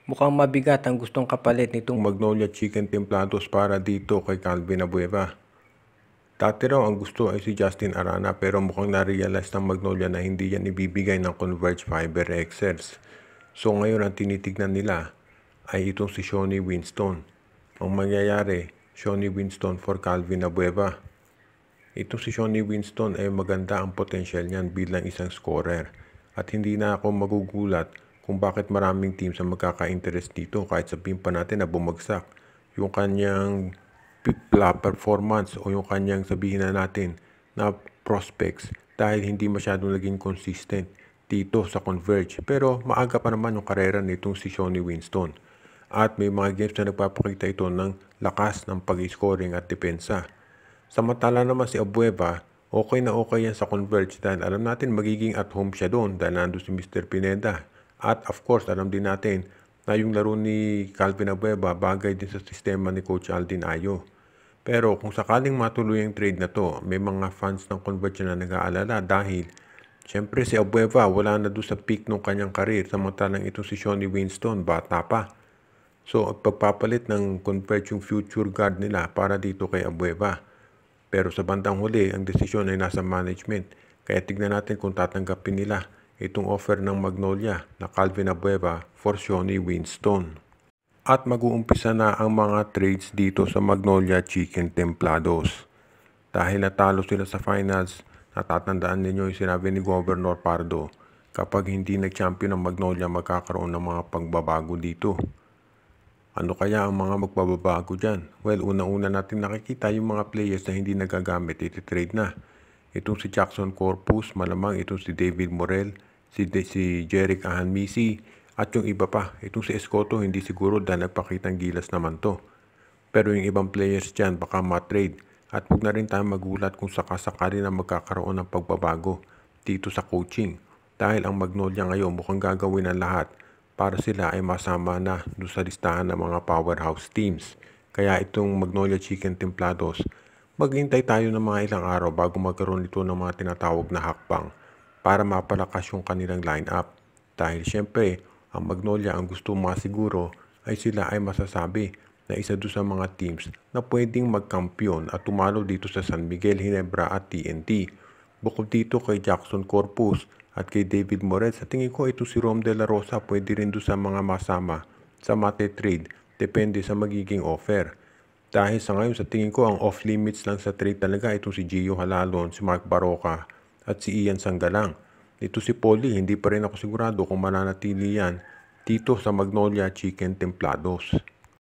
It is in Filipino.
Mukhang mabigat ang gustong kapalit nitong Magnolia Chicken Templados para dito kay Calvin Abueva. Dati raw ang gusto ay si Justin Arana pero mukhang na-realize ng Magnolia na hindi yan ibibigay ng Converge Fiber Excels. So ngayon ang tinitignan nila ay itong si Shawnee Winston. Ang mangyayari, Shawnee Winston for Calvin Abueva. Itong si Shawnee Winston ay maganda ang potential niyan bilang isang scorer. At hindi na ako magugulat kung bakit maraming teams ang magkaka-interest dito kahit sabihin pa natin na bumagsak yung kanyang performance o yung kanyang sabihin na natin na prospects dahil hindi masyadong naging consistent dito sa Converge. Pero maaga pa naman yung karera nitong si Shawnee Winston. At may mga games na nagpapakita ito ng lakas ng pag-scoring at depensa. Samantala naman si Abueva, okay na okay yan sa Converge dahil alam natin magiging at home siya doon dahil nandun si Mr. Pineda. At of course, alam din natin na yung laro ni Calvin Abueva bagay din sa sistema ni Coach Aldin Ayo. Pero kung sakaling matuloy ang trade na to, may mga fans ng Converge na nag-aalala dahil syempre si Abueva wala na doon sa peak ng kanyang karir samantalang ito si Shawnee Winston, bata pa. So pagpapalit ng Converge yung future guard nila para dito kay Abueva. Pero sa bandang huli, ang desisyon ay nasa management. Kaya tignan natin kung tatanggapin nila itong offer ng Magnolia na Calvin Abueva for Shawnee Winston. At mag-uumpisa na ang mga trades dito sa Magnolia Chicken Templados. Dahil natalo sila sa finals, natatandaan ninyo yung sinabi ni Governor Pardo, kapag hindi nag-champion ng Magnolia magkakaroon ng mga pagbabago dito. Ano kaya ang mga magbabago dyan? Well, una-una natin nakikita yung mga players na hindi nagagamit, iti-trade na. Itong si Jackson Corpus, malamang itong si David Morel, si Jerick Ahanmisi, at yung iba pa. Itong si Escoto, hindi siguro dahil nagpakitang gilas naman to. Pero yung ibang players dyan, baka ma-trade. At huwag na rin tayo magulat kung sakasakali na magkakaroon ng pagbabago dito sa coaching. Dahil ang Magnolia ngayon mukhang gagawin ang lahat para sila ay masama na doon sa listahan ng mga powerhouse teams. Kaya itong Magnolia Chicken Templados, maghintay tayo ng mga ilang araw bago magkaroon ito ng mga tinatawag na hakbang para mapalakas yung kanilang lineup. Dahil syempre, ang Magnolia ang gusto masiguro ay sila ay masasabi na isa doon sa mga teams na pwedeng magkampiyon at tumalo dito sa San Miguel, Ginebra at TNT. Bukod dito kay Jackson Corpus at kay David Morel, sa tingin ko ito si Rom De La Rosa pwede rin doon sa mga masama sa mate trade. Depende sa magiging offer. Dahil sa ngayon sa tingin ko ang off limits lang sa trade talaga itong si Gio Halalon, si Mark Baroka at si Ian Sanggalang. Ito si Polly, hindi pa rin ako sigurado kung mananatili yan dito sa Magnolia Chicken Templados.